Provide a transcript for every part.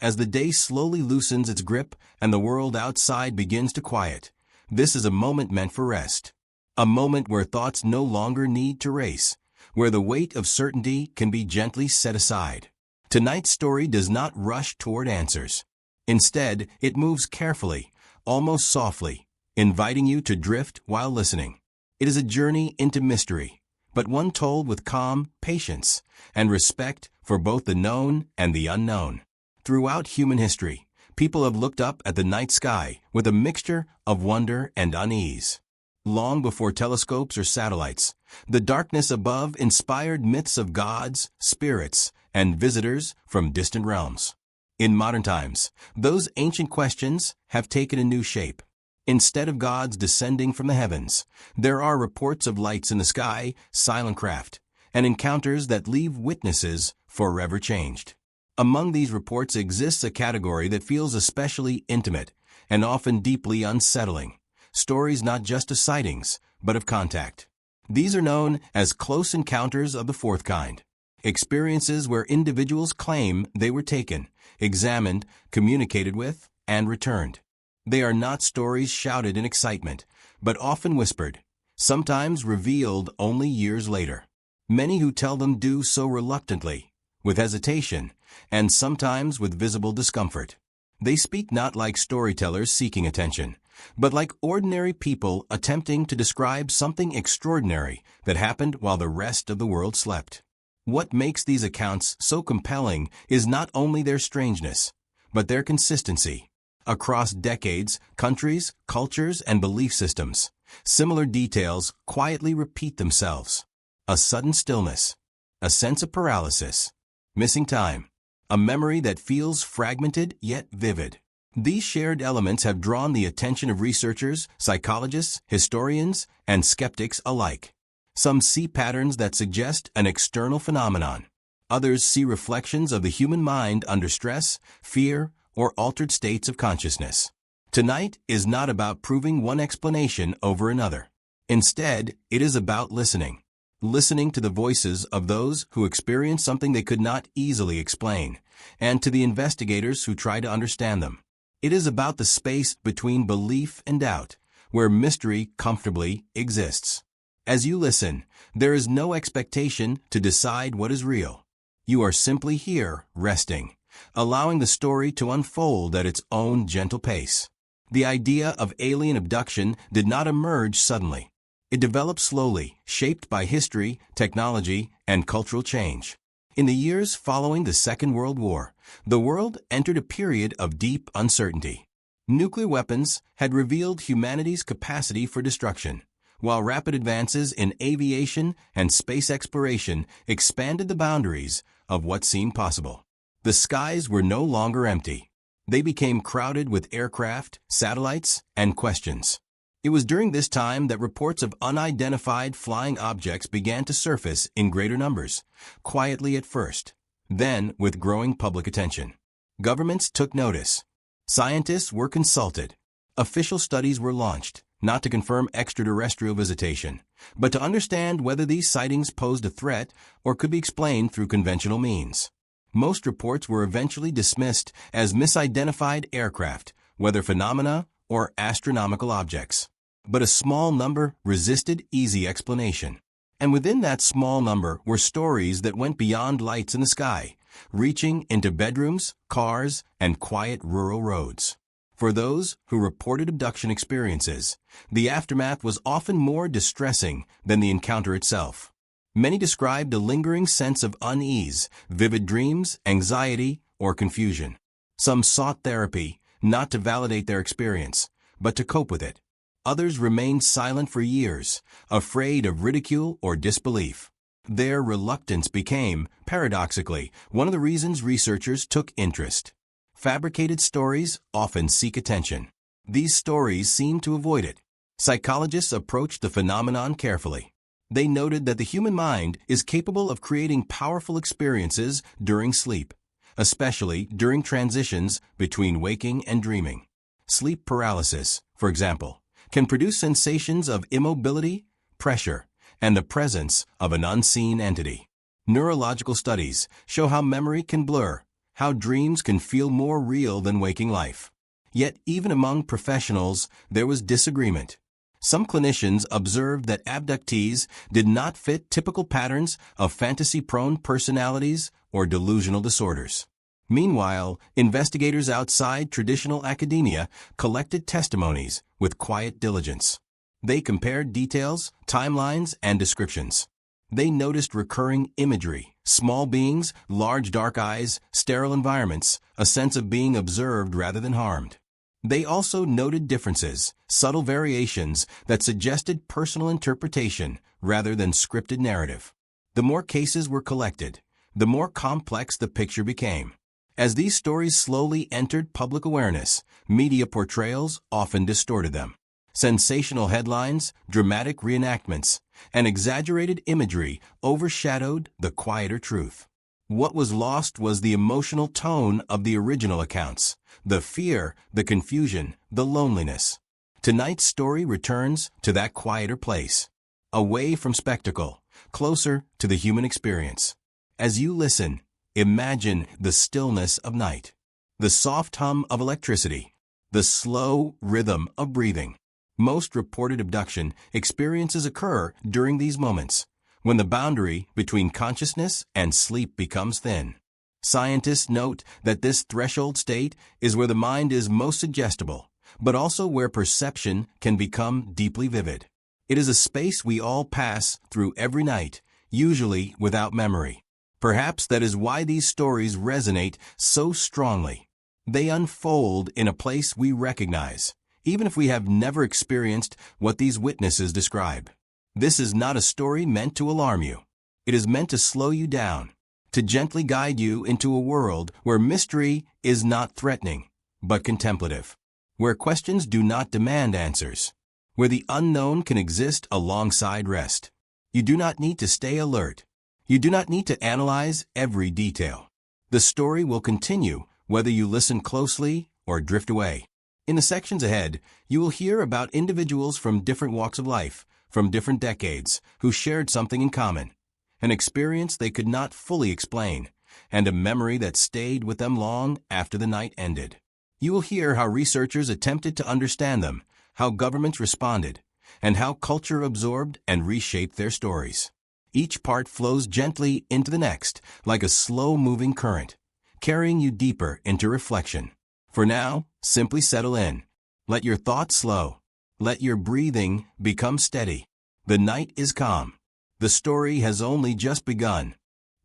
as the day slowly loosens its grip and the world outside begins to quiet, this is a moment meant for rest. A moment where thoughts no longer need to race, where the weight of certainty can be gently set aside. Tonight's story does not rush toward answers. Instead, it moves carefully, almost softly, inviting you to drift while listening. It is a journey into mystery, but one told with calm patience and respect for both the known and the unknown. Throughout human history, people have looked up at the night sky with a mixture of wonder and unease. Long before telescopes or satellites, the darkness above inspired myths of gods, spirits, and visitors from distant realms. In modern times, those ancient questions have taken a new shape. Instead of gods descending from the heavens, there are reports of lights in the sky, silent craft, and encounters that leave witnesses forever changed. Among these reports exists a category that feels especially intimate and often deeply unsettling. Stories not just of sightings, but of contact. These are known as close encounters of the fourth kind. Experiences where individuals claim they were taken, examined, communicated with, and returned. They are not stories shouted in excitement, but often whispered, sometimes revealed only years later. Many who tell them do so reluctantly, with hesitation, and sometimes with visible discomfort. They speak not like storytellers seeking attention, but like ordinary people attempting to describe something extraordinary that happened while the rest of the world slept. What makes these accounts so compelling is not only their strangeness, but their consistency. Across decades, countries, cultures, and belief systems, similar details quietly repeat themselves. A sudden stillness, a sense of paralysis, missing time, a memory that feels fragmented yet vivid. These shared elements have drawn the attention of researchers, psychologists, historians, and skeptics alike. Some see patterns that suggest an external phenomenon. Others see reflections of the human mind under stress, fear, or altered states of consciousness. Tonight is not about proving one explanation over another. Instead, it is about listening. Listening to the voices of those who experience something they could not easily explain, and to the investigators who try to understand them. It is about the space between belief and doubt, where mystery comfortably exists. As you listen, there is no expectation to decide what is real. You are simply here, resting, allowing the story to unfold at its own gentle pace. The idea of alien abduction did not emerge suddenly. It developed slowly, shaped by history, technology, and cultural change. In the years following the Second World War, the world entered a period of deep uncertainty. Nuclear weapons had revealed humanity's capacity for destruction, while rapid advances in aviation and space exploration expanded the boundaries of what seemed possible. The skies were no longer empty. They became crowded with aircraft, satellites, and questions. It was during this time that reports of unidentified flying objects began to surface in greater numbers, quietly at first, then with growing public attention. Governments took notice. Scientists were consulted. Official studies were launched, not to confirm extraterrestrial visitation, but to understand whether these sightings posed a threat or could be explained through conventional means. Most reports were eventually dismissed as misidentified aircraft, weather phenomena, or astronomical objects. But a small number resisted easy explanation. And within that small number were stories that went beyond lights in the sky, reaching into bedrooms, cars, and quiet rural roads. For those who reported abduction experiences, the aftermath was often more distressing than the encounter itself. Many described a lingering sense of unease, vivid dreams, anxiety, or confusion. Some sought therapy, not to validate their experience, but to cope with it. Others remained silent for years, afraid of ridicule or disbelief. Their reluctance became, paradoxically, one of the reasons researchers took interest. Fabricated stories often seek attention. These stories seem to avoid it. Psychologists approached the phenomenon carefully. They noted that the human mind is capable of creating powerful experiences during sleep, especially during transitions between waking and dreaming. Sleep paralysis, for example, can produce sensations of immobility, pressure, and the presence of an unseen entity. Neurological studies show how memory can blur, how dreams can feel more real than waking life. Yet, even among professionals, there was disagreement. Some clinicians observed that abductees did not fit typical patterns of fantasy-prone personalities or delusional disorders. Meanwhile, investigators outside traditional academia collected testimonies with quiet diligence. They compared details, timelines, and descriptions. They noticed recurring imagery, small beings, large dark eyes, sterile environments, a sense of being observed rather than harmed. They also noted differences, subtle variations that suggested personal interpretation rather than scripted narrative. The more cases were collected, the more complex the picture became. As these stories slowly entered public awareness, media portrayals often distorted them. Sensational headlines, dramatic reenactments, and exaggerated imagery overshadowed the quieter truth. What was lost was the emotional tone of the original accounts, the fear, the confusion, the loneliness. Tonight's story returns to that quieter place, away from spectacle, closer to the human experience. As you listen, imagine the stillness of night, the soft hum of electricity, the slow rhythm of breathing. Most reported abduction experiences occur during these moments, when the boundary between consciousness and sleep becomes thin. Scientists note that this threshold state is where the mind is most suggestible, but also where perception can become deeply vivid. It is a space we all pass through every night, usually without memory. Perhaps that is why these stories resonate so strongly. They unfold in a place we recognize, even if we have never experienced what these witnesses describe. This is not a story meant to alarm you. It is meant to slow you down, to gently guide you into a world where mystery is not threatening, but contemplative, where questions do not demand answers, where the unknown can exist alongside rest. You do not need to stay alert. You do not need to analyze every detail. The story will continue whether you listen closely or drift away. In the sections ahead, you will hear about individuals from different walks of life, from different decades, who shared something in common, an experience they could not fully explain, and a memory that stayed with them long after the night ended. You will hear how researchers attempted to understand them, how governments responded, and how culture absorbed and reshaped their stories. Each part flows gently into the next, like a slow-moving current, carrying you deeper into reflection. For now, simply settle in. Let your thoughts slow. Let your breathing become steady. The night is calm. The story has only just begun.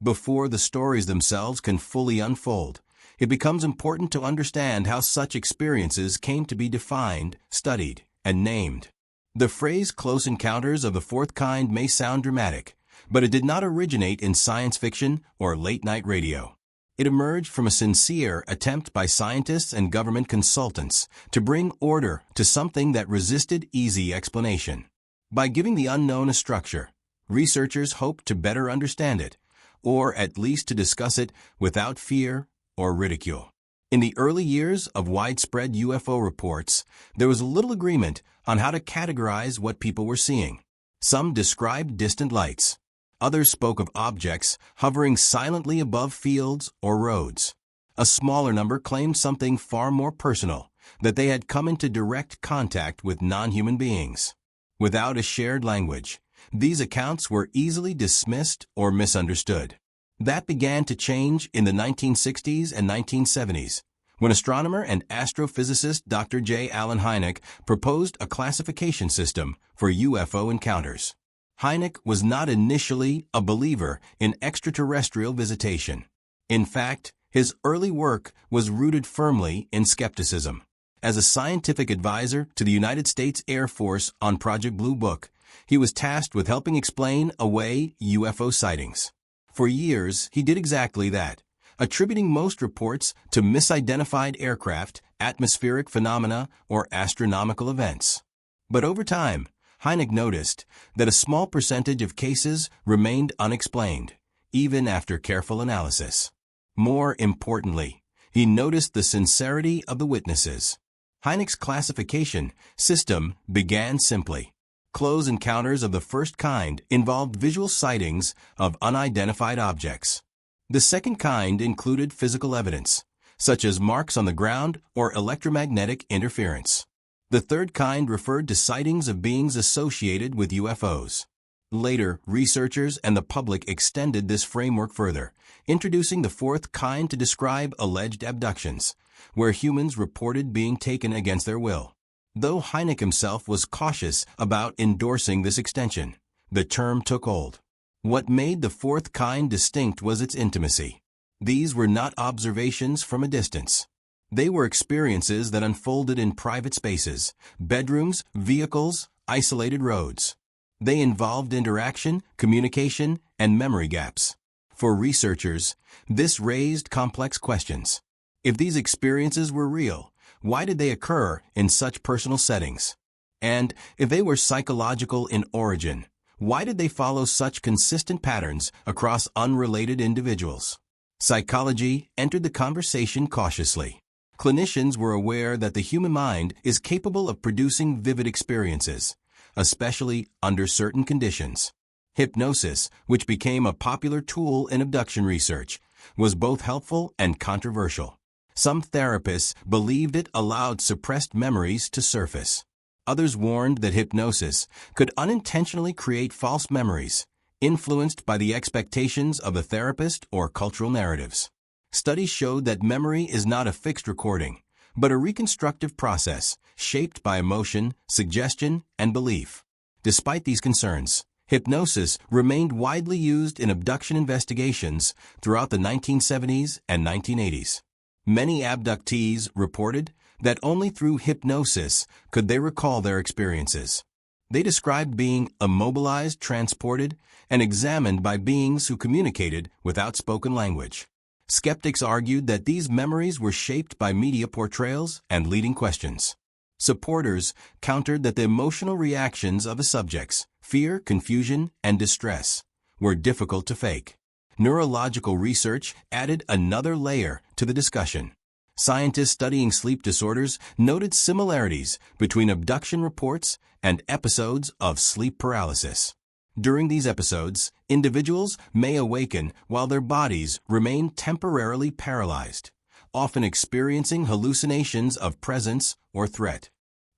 Before the stories themselves can fully unfold, it becomes important to understand how such experiences came to be defined, studied, and named. The phrase "close encounters of the fourth kind" may sound dramatic, but it did not originate in science fiction or late-night radio. It emerged from a sincere attempt by scientists and government consultants to bring order to something that resisted easy explanation. By giving the unknown a structure, researchers hoped to better understand it, or at least to discuss it without fear or ridicule. In the early years of widespread UFO reports, there was little agreement on how to categorize what people were seeing. Some described distant lights. Others spoke of objects hovering silently above fields or roads. A smaller number claimed something far more personal, that they had come into direct contact with non-human beings. Without a shared language, these accounts were easily dismissed or misunderstood. That began to change in the 1960s and 1970s, when astronomer and astrophysicist Dr. J. Allen Hynek proposed a classification system for UFO encounters. Hynek was not initially a believer in extraterrestrial visitation. In fact, his early work was rooted firmly in skepticism. As a scientific advisor to the United States Air Force on Project Blue Book, he was tasked with helping explain away UFO sightings. For years, he did exactly that, attributing most reports to misidentified aircraft, atmospheric phenomena, or astronomical events. But over time, Hynek noticed that a small percentage of cases remained unexplained, even after careful analysis. More importantly, he noticed the sincerity of the witnesses. Hynek's classification system began simply. Close encounters of the first kind involved visual sightings of unidentified objects. The second kind included physical evidence, such as marks on the ground or electromagnetic interference. The third kind referred to sightings of beings associated with UFOs. Later, researchers and the public extended this framework further, introducing the fourth kind to describe alleged abductions, where humans reported being taken against their will. Though Hynek himself was cautious about endorsing this extension, the term took hold. What made the fourth kind distinct was its intimacy. These were not observations from a distance. They were experiences that unfolded in private spaces, bedrooms, vehicles, isolated roads. They involved interaction, communication, and memory gaps. For researchers, this raised complex questions. If these experiences were real, why did they occur in such personal settings? And if they were psychological in origin, why did they follow such consistent patterns across unrelated individuals? Psychology entered the conversation cautiously. Clinicians were aware that the human mind is capable of producing vivid experiences, especially under certain conditions. Hypnosis, which became a popular tool in abduction research, was both helpful and controversial. Some therapists believed it allowed suppressed memories to surface. Others warned that hypnosis could unintentionally create false memories, influenced by the expectations of a therapist or cultural narratives. Studies showed that memory is not a fixed recording, but a reconstructive process shaped by emotion, suggestion, and belief. Despite these concerns, hypnosis remained widely used in abduction investigations throughout the 1970s and 1980s. Many abductees reported that only through hypnosis could they recall their experiences. They described being immobilized, transported, and examined by beings who communicated without spoken language. Skeptics argued that these memories were shaped by media portrayals and leading questions. Supporters countered that the emotional reactions of the subjects, fear, confusion, and distress, were difficult to fake. Neurological research added another layer to the discussion. Scientists studying sleep disorders noted similarities between abduction reports and episodes of sleep paralysis. During these episodes, individuals may awaken while their bodies remain temporarily paralyzed, often experiencing hallucinations of presence or threat.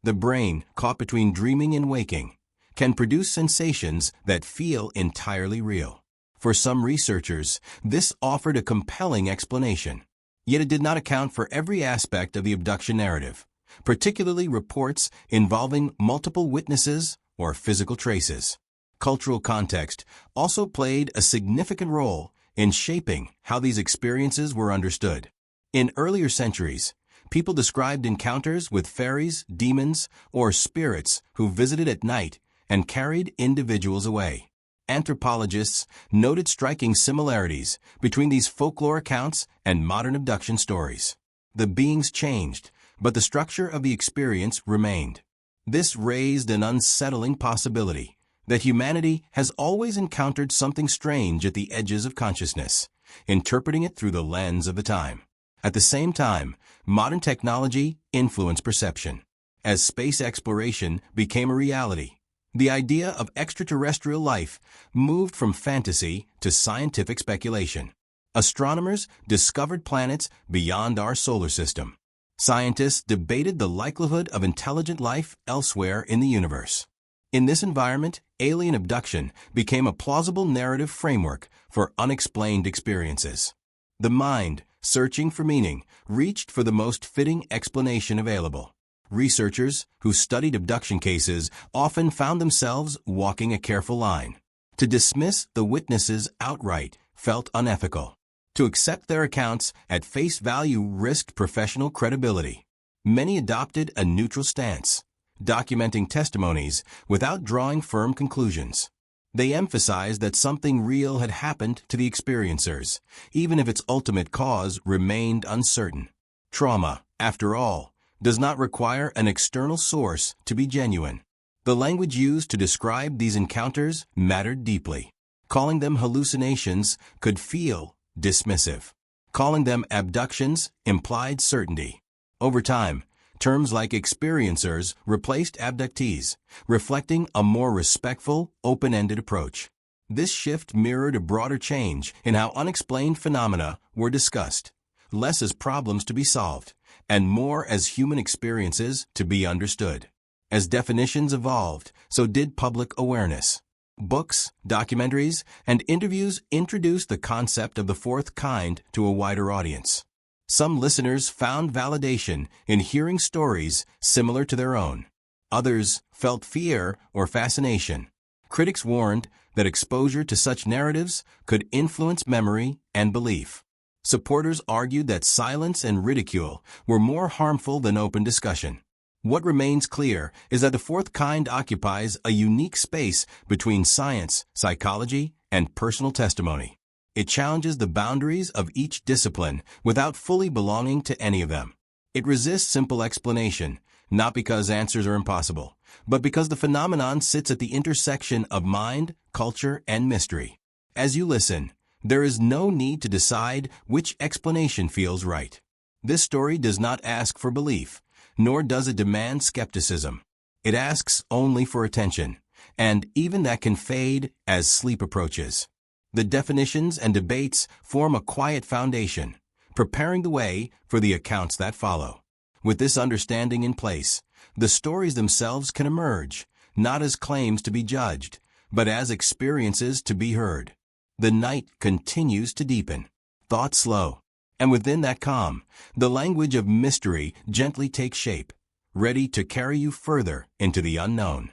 The brain, caught between dreaming and waking, can produce sensations that feel entirely real. For some researchers, this offered a compelling explanation. Yet it did not account for every aspect of the abduction narrative, particularly reports involving multiple witnesses or physical traces. Cultural context also played a significant role in shaping how these experiences were understood. In earlier centuries, people described encounters with fairies, demons, or spirits who visited at night and carried individuals away. Anthropologists noted striking similarities between these folklore accounts and modern abduction stories. The beings changed, but the structure of the experience remained. This raised an unsettling possibility that humanity has always encountered something strange at the edges of consciousness, interpreting it through the lens of the time. At the same time, modern technology influenced perception. As space exploration became a reality, the idea of extraterrestrial life moved from fantasy to scientific speculation. Astronomers discovered planets beyond our solar system. Scientists debated the likelihood of intelligent life elsewhere in the universe. In this environment, alien abduction became a plausible narrative framework for unexplained experiences. The mind, searching for meaning, reached for the most fitting explanation available. Researchers who studied abduction cases often found themselves walking a careful line. To dismiss the witnesses outright felt unethical. To accept their accounts at face value risked professional credibility. Many adopted a neutral stance, documenting testimonies without drawing firm conclusions. They emphasized that something real had happened to the experiencers, even if its ultimate cause remained uncertain. Trauma, after all, does not require an external source to be genuine. The language used to describe these encounters mattered deeply. Calling them hallucinations could feel dismissive. Calling them abductions implied certainty. Over time, terms like experiencers replaced abductees, reflecting a more respectful, open-ended approach. This shift mirrored a broader change in how unexplained phenomena were discussed, less as problems to be solved, and more as human experiences to be understood. As definitions evolved, so did public awareness. Books, documentaries, and interviews introduced the concept of the fourth kind to a wider audience. Some listeners found validation in hearing stories similar to their own. Others felt fear or fascination. Critics warned that exposure to such narratives could influence memory and belief. Supporters argued that silence and ridicule were more harmful than open discussion. What remains clear is that the fourth kind occupies a unique space between science, psychology, and personal testimony. It challenges the boundaries of each discipline without fully belonging to any of them. It resists simple explanation, not because answers are impossible, but because the phenomenon sits at the intersection of mind, culture, and mystery. As you listen, there is no need to decide which explanation feels right. This story does not ask for belief, nor does it demand skepticism. It asks only for attention, and even that can fade as sleep approaches. The definitions and debates form a quiet foundation, preparing the way for the accounts that follow. With this understanding in place, the stories themselves can emerge, not as claims to be judged, but as experiences to be heard. The night continues to deepen, thought slow, and within that calm, the language of mystery gently takes shape, ready to carry you further into the unknown.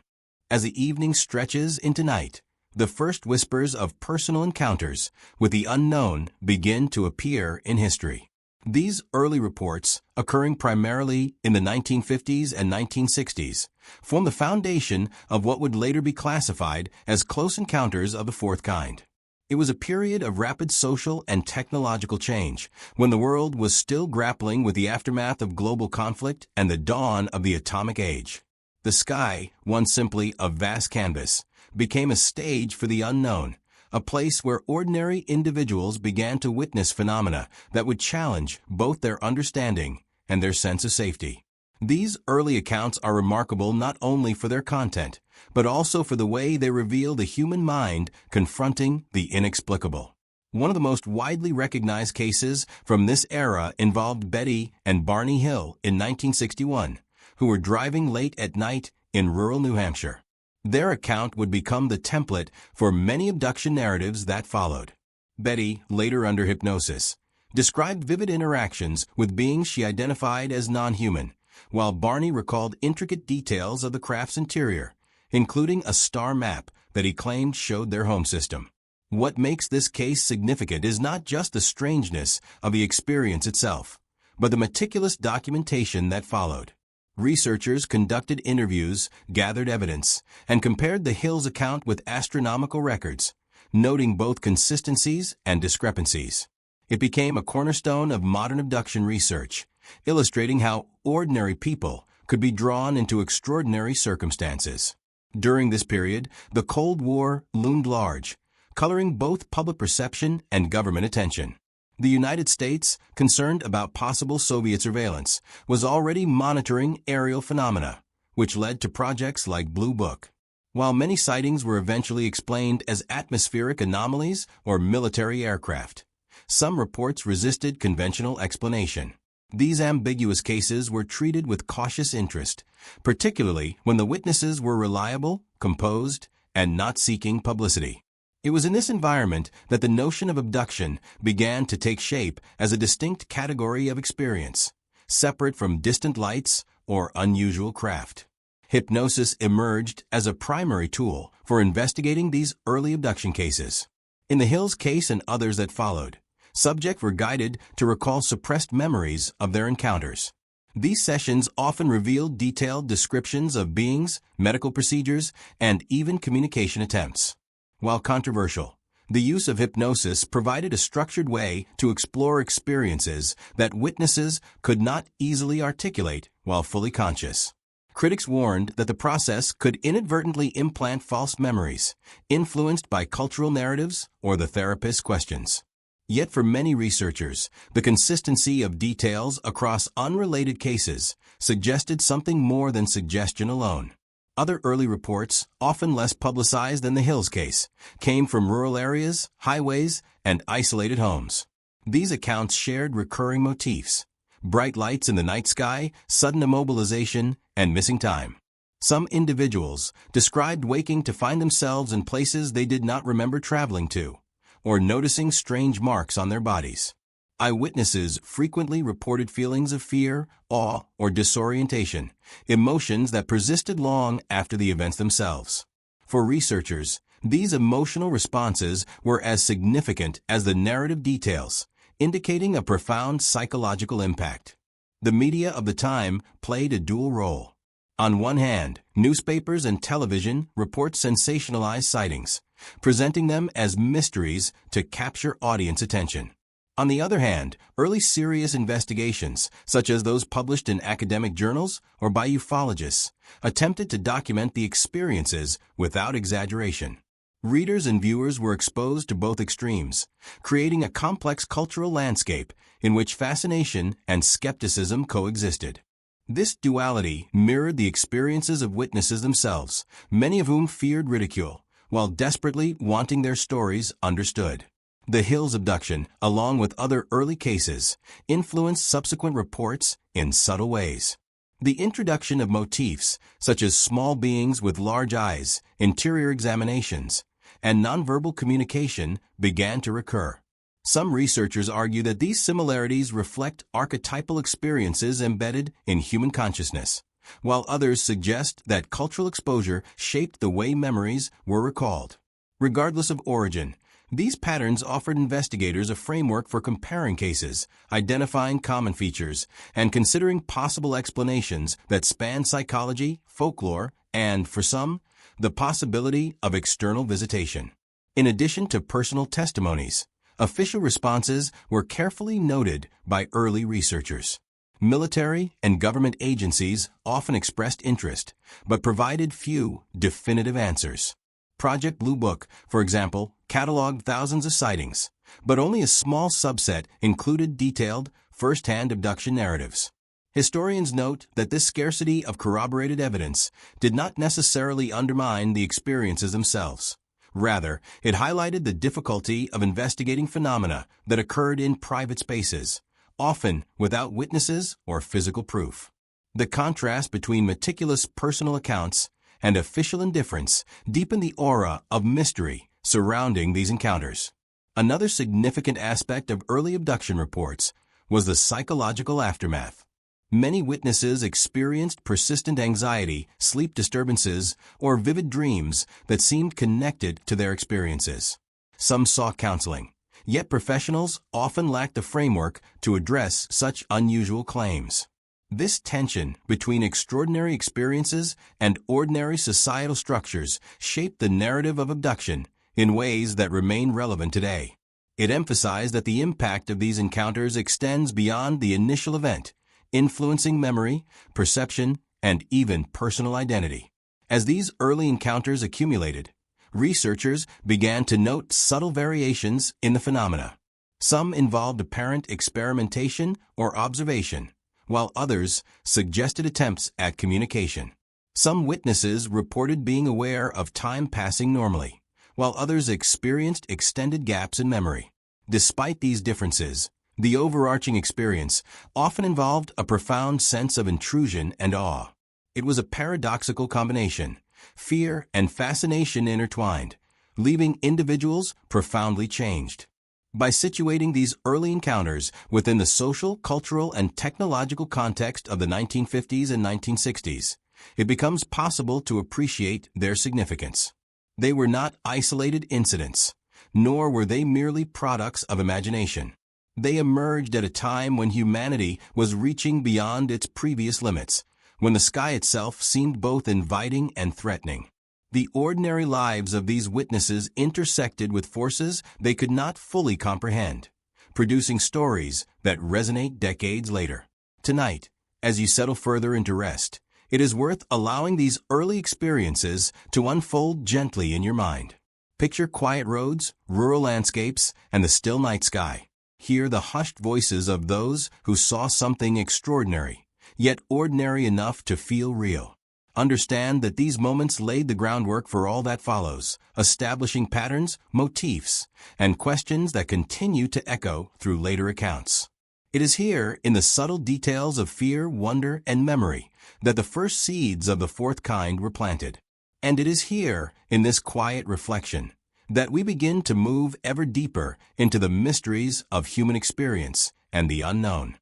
As the evening stretches into night, the first whispers of personal encounters with the unknown begin to appear in history. These early reports, occurring primarily in the 1950s and 1960s, form the foundation of what would later be classified as close encounters of the fourth kind. It was a period of rapid social and technological change, when the world was still grappling with the aftermath of global conflict and the dawn of the atomic age. The sky, once simply a vast canvas, became a stage for the unknown, a place where ordinary individuals began to witness phenomena that would challenge both their understanding and their sense of safety. These early accounts are remarkable not only for their content, but also for the way they reveal the human mind confronting the inexplicable. One of the most widely recognized cases from this era involved Betty and Barney Hill in 1961, who were driving late at night in rural New Hampshire. Their account would become the template for many abduction narratives that followed. Betty, later under hypnosis, described vivid interactions with beings she identified as non-human, while Barney recalled intricate details of the craft's interior, including a star map that he claimed showed their home system. What makes this case significant is not just the strangeness of the experience itself, but the meticulous documentation that followed. Researchers conducted interviews, gathered evidence, and compared the Hills' account with astronomical records, noting both consistencies and discrepancies. It became a cornerstone of modern abduction research, illustrating how ordinary people could be drawn into extraordinary circumstances. During this period, the Cold War loomed large, coloring both public perception and government attention. The United States, concerned about possible Soviet surveillance, was already monitoring aerial phenomena, which led to projects like Blue Book. While many sightings were eventually explained as atmospheric anomalies or military aircraft, some reports resisted conventional explanation. These ambiguous cases were treated with cautious interest, particularly when the witnesses were reliable, composed, and not seeking publicity. It was in this environment that the notion of abduction began to take shape as a distinct category of experience, separate from distant lights or unusual craft. Hypnosis emerged as a primary tool for investigating these early abduction cases. In the Hills case and others that followed, subjects were guided to recall suppressed memories of their encounters. These sessions often revealed detailed descriptions of beings, medical procedures, and even communication attempts. While controversial, the use of hypnosis provided a structured way to explore experiences that witnesses could not easily articulate while fully conscious. Critics warned that the process could inadvertently implant false memories, influenced by cultural narratives or the therapist's questions. Yet for many researchers, the consistency of details across unrelated cases suggested something more than suggestion alone. Other early reports, often less publicized than the Hills case, came from rural areas, highways, and isolated homes. These accounts shared recurring motifs: bright lights in the night sky, sudden immobilization, and missing time. Some individuals described waking to find themselves in places they did not remember traveling to, or noticing strange marks on their bodies. Eyewitnesses frequently reported feelings of fear, awe, or disorientation, emotions that persisted long after the events themselves. For researchers, these emotional responses were as significant as the narrative details, indicating a profound psychological impact. The media of the time played a dual role. On one hand, newspapers and television report sensationalized sightings, presenting them as mysteries to capture audience attention. On the other hand, early serious investigations, such as those published in academic journals or by ufologists, attempted to document the experiences without exaggeration. Readers and viewers were exposed to both extremes, creating a complex cultural landscape in which fascination and skepticism coexisted. This duality mirrored the experiences of witnesses themselves, many of whom feared ridicule, while desperately wanting their stories understood. The Hills abduction, along with other early cases, influenced subsequent reports in subtle ways. The introduction of motifs, such as small beings with large eyes, interior examinations, and nonverbal communication, began to recur. Some researchers argue that these similarities reflect archetypal experiences embedded in human consciousness, while others suggest that cultural exposure shaped the way memories were recalled. Regardless of origin, these patterns offered investigators a framework for comparing cases, identifying common features, and considering possible explanations that span psychology, folklore, and, for some, the possibility of external visitation. In addition to personal testimonies, official responses were carefully noted by early researchers. Military and government agencies often expressed interest, but provided few definitive answers. Project Blue Book, for example, cataloged thousands of sightings, but only a small subset included detailed, first-hand abduction narratives. Historians note that this scarcity of corroborated evidence did not necessarily undermine the experiences themselves. Rather, it highlighted the difficulty of investigating phenomena that occurred in private spaces, often without witnesses or physical proof. The contrast between meticulous personal accounts and official indifference deepened the aura of mystery surrounding these encounters. Another significant aspect of early abduction reports was the psychological aftermath. Many witnesses experienced persistent anxiety, sleep disturbances, or vivid dreams that seemed connected to their experiences. Some sought counseling, yet professionals often lacked the framework to address such unusual claims. This tension between extraordinary experiences and ordinary societal structures shaped the narrative of abduction in ways that remain relevant today. It emphasized that the impact of these encounters extends beyond the initial event, influencing memory, perception, and even personal identity. As these early encounters accumulated, researchers began to note subtle variations in the phenomena. Some involved apparent experimentation or observation, while others suggested attempts at communication. Some witnesses reported being aware of time passing normally, while others experienced extended gaps in memory. Despite these differences, the overarching experience often involved a profound sense of intrusion and awe. It was a paradoxical combination, fear and fascination intertwined, leaving individuals profoundly changed. By situating these early encounters within the social, cultural, and technological context of the 1950s and 1960s, it becomes possible to appreciate their significance. They were not isolated incidents, nor were they merely products of imagination. They emerged at a time when humanity was reaching beyond its previous limits, when the sky itself seemed both inviting and threatening. The ordinary lives of these witnesses intersected with forces they could not fully comprehend, producing stories that resonate decades later. Tonight, as you settle further into rest, it is worth allowing these early experiences to unfold gently in your mind. Picture quiet roads, rural landscapes, and the still night sky. Hear the hushed voices of those who saw something extraordinary, yet ordinary enough to feel real. understand that these moments laid the groundwork for all that follows, establishing patterns, motifs, and questions that continue to echo through later accounts. It is here, in the subtle details of fear, wonder, and memory, that the first seeds of the fourth kind were planted. And it is here, in this quiet reflection, that we begin to move ever deeper into the mysteries of human experience and the unknown.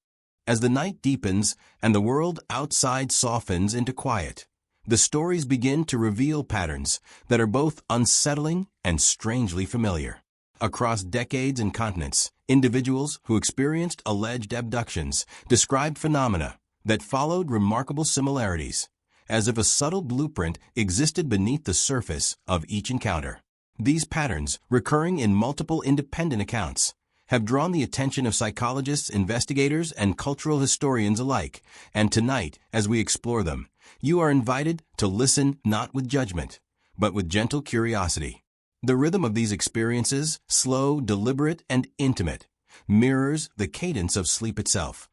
As the night deepens and the world outside softens into quiet, the stories begin to reveal patterns that are both unsettling and strangely familiar. Across decades and continents, individuals who experienced alleged abductions described phenomena that followed remarkable similarities, as if a subtle blueprint existed beneath the surface of each encounter. These patterns, recurring in multiple independent accounts, have drawn the attention of psychologists, investigators, and cultural historians alike, and tonight, as we explore them, you are invited to listen not with judgment, but with gentle curiosity. The rhythm of these experiences, slow, deliberate, and intimate, mirrors the cadence of sleep itself,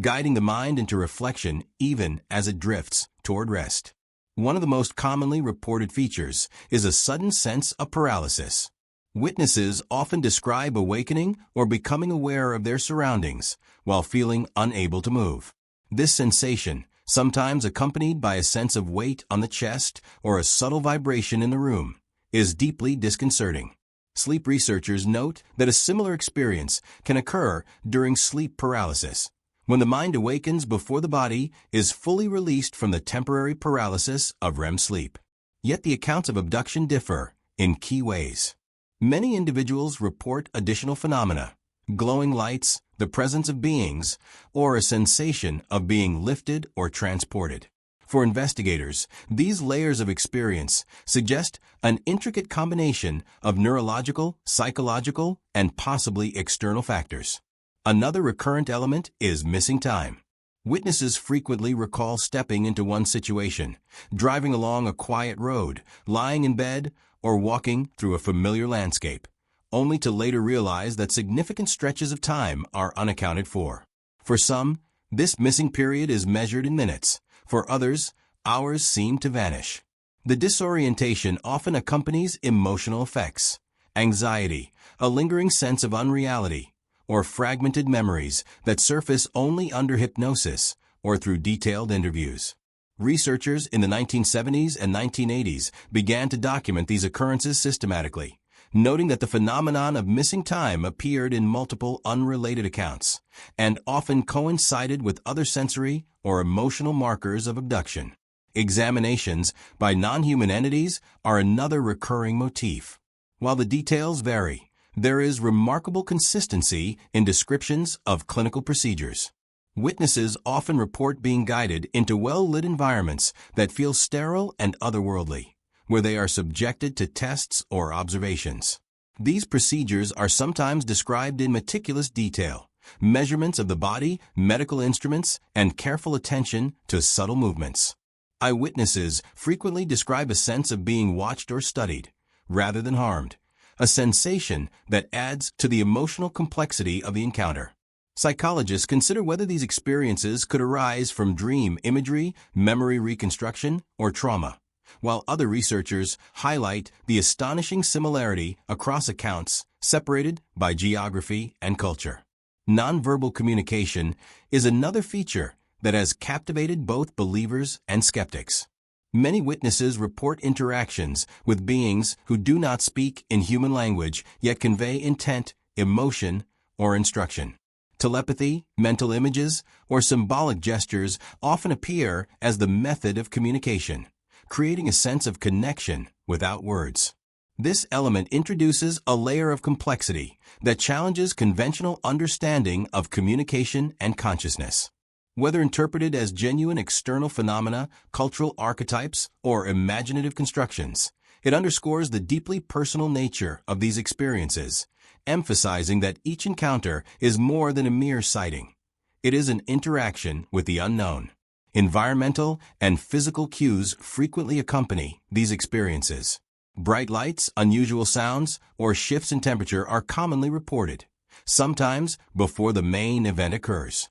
guiding the mind into reflection even as it drifts toward rest. One of the most commonly reported features is a sudden sense of paralysis. Witnesses often describe awakening or becoming aware of their surroundings while feeling unable to move. This sensation, sometimes accompanied by a sense of weight on the chest or a subtle vibration in the room, is deeply disconcerting. Sleep researchers note that a similar experience can occur during sleep paralysis, when the mind awakens before the body is fully released from the temporary paralysis of REM sleep. Yet the accounts of abduction differ in key ways. Many individuals report additional phenomena, glowing lights, the presence of beings, or a sensation of being lifted or transported. For investigators, these layers of experience suggest an intricate combination of neurological, psychological, and possibly external factors. Another recurrent element is missing time. Witnesses frequently recall stepping into one situation, driving along a quiet road, lying in bed, or walking through a familiar landscape, only to later realize that significant stretches of time are unaccounted for. For some, this missing period is measured in minutes. For others, hours seem to vanish. The disorientation often accompanies emotional effects, anxiety, a lingering sense of unreality, or fragmented memories that surface only under hypnosis or through detailed interviews. Researchers in the 1970s and 1980s began to document these occurrences systematically, noting that the phenomenon of missing time appeared in multiple unrelated accounts and often coincided with other sensory or emotional markers of abduction. Examinations by non-human entities are another recurring motif. While the details vary, there is remarkable consistency in descriptions of clinical procedures. Witnesses often report being guided into well-lit environments that feel sterile and otherworldly, where they are subjected to tests or observations. These procedures are sometimes described in meticulous detail, measurements of the body, medical instruments, and careful attention to subtle movements. Eyewitnesses frequently describe a sense of being watched or studied, rather than harmed, a sensation that adds to the emotional complexity of the encounter. Psychologists consider whether these experiences could arise from dream imagery, memory reconstruction, or trauma, while other researchers highlight the astonishing similarity across accounts separated by geography and culture. Nonverbal communication is another feature that has captivated both believers and skeptics. Many witnesses report interactions with beings who do not speak in human language yet convey intent, emotion, or instruction. Telepathy, mental images, or symbolic gestures often appear as the method of communication, creating a sense of connection without words. This element introduces a layer of complexity that challenges conventional understanding of communication and consciousness. Whether interpreted as genuine external phenomena, cultural archetypes, or imaginative constructions, it underscores the deeply personal nature of these experiences, emphasizing that each encounter is more than a mere sighting. It is an interaction with the unknown. Environmental and physical cues frequently accompany these experiences. Bright lights, unusual sounds, or shifts in temperature are commonly reported, sometimes before the main event occurs.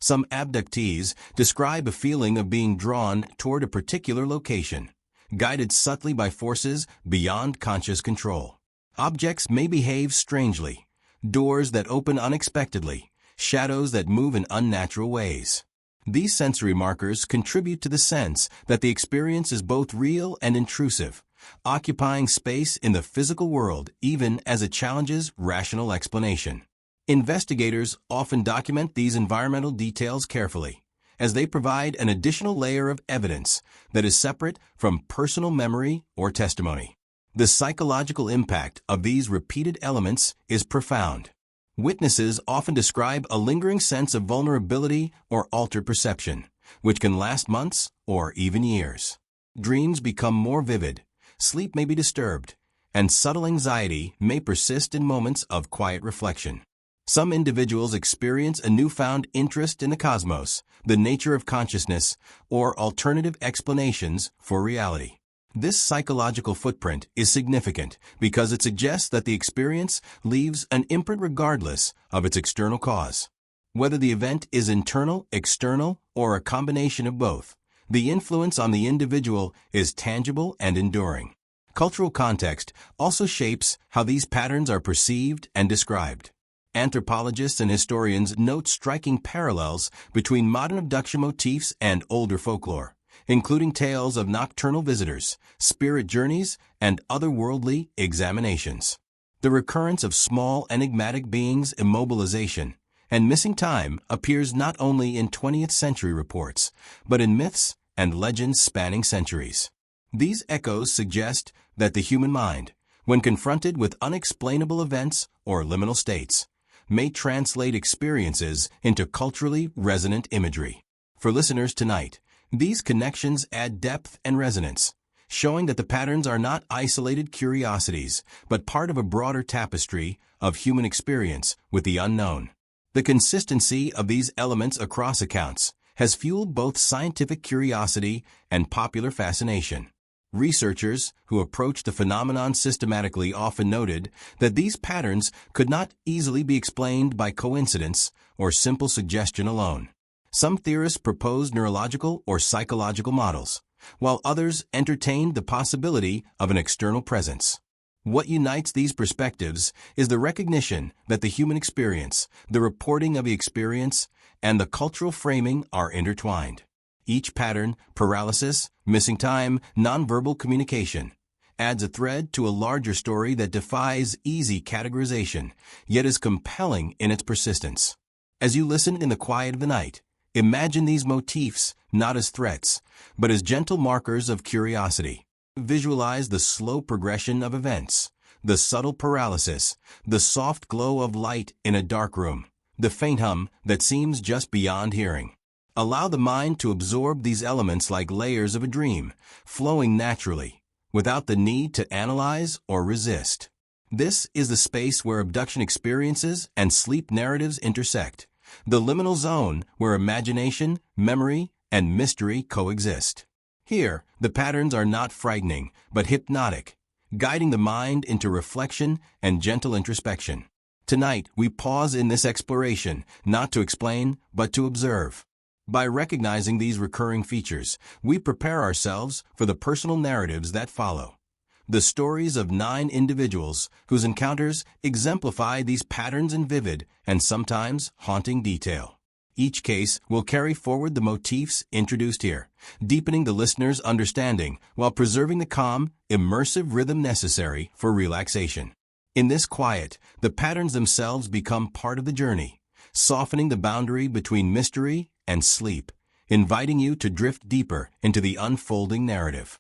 Some abductees describe a feeling of being drawn toward a particular location, guided subtly by forces beyond conscious control. Objects may behave strangely, doors that open unexpectedly, shadows that move in unnatural ways. These sensory markers contribute to the sense that the experience is both real and intrusive, occupying space in the physical world even as it challenges rational explanation. Investigators often document these environmental details carefully, as they provide an additional layer of evidence that is separate from personal memory or testimony. The psychological impact of these repeated elements is profound. Witnesses often describe a lingering sense of vulnerability or altered perception, which can last months or even years. Dreams become more vivid, sleep may be disturbed, and subtle anxiety may persist in moments of quiet reflection. Some individuals experience a newfound interest in the cosmos, the nature of consciousness, or alternative explanations for reality. This psychological footprint is significant because it suggests that the experience leaves an imprint regardless of its external cause. Whether the event is internal, external, or a combination of both, the influence on the individual is tangible and enduring. Cultural context also shapes how these patterns are perceived and described. Anthropologists and historians note striking parallels between modern abduction motifs and older folklore, including tales of nocturnal visitors, spirit journeys, and otherworldly examinations. The recurrence of small enigmatic beings' immobilization and missing time appears not only in 20th century reports, but in myths and legends spanning centuries. These echoes suggest that the human mind, when confronted with unexplainable events or liminal states, may translate experiences into culturally resonant imagery. For listeners tonight, these connections add depth and resonance, showing that the patterns are not isolated curiosities, but part of a broader tapestry of human experience with the unknown. The consistency of these elements across accounts has fueled both scientific curiosity and popular fascination. Researchers who approach the phenomenon systematically often noted that these patterns could not easily be explained by coincidence or simple suggestion alone. Some theorists proposed neurological or psychological models, while others entertained the possibility of an external presence. What unites these perspectives is the recognition that the human experience, the reporting of the experience, and the cultural framing are intertwined. Each pattern, paralysis, missing time, nonverbal communication, adds a thread to a larger story that defies easy categorization, yet is compelling in its persistence. As you listen in the quiet of the night, imagine these motifs not as threats, but as gentle markers of curiosity. Visualize the slow progression of events, the subtle paralysis, the soft glow of light in a dark room, the faint hum that seems just beyond hearing. Allow the mind to absorb these elements like layers of a dream, flowing naturally, without the need to analyze or resist. This is the space where abduction experiences and sleep narratives intersect, the liminal zone where imagination, memory, and mystery coexist. Here, the patterns are not frightening, but hypnotic, guiding the mind into reflection and gentle introspection. Tonight, we pause in this exploration, not to explain, but to observe. By recognizing these recurring features, we prepare ourselves for the personal narratives that follow. The stories of 9 individuals whose encounters exemplify these patterns in vivid and sometimes haunting detail. Each case will carry forward the motifs introduced here, deepening the listener's understanding while preserving the calm, immersive rhythm necessary for relaxation. In this quiet, the patterns themselves become part of the journey, softening the boundary between mystery and sleep, inviting you to drift deeper into the unfolding narrative.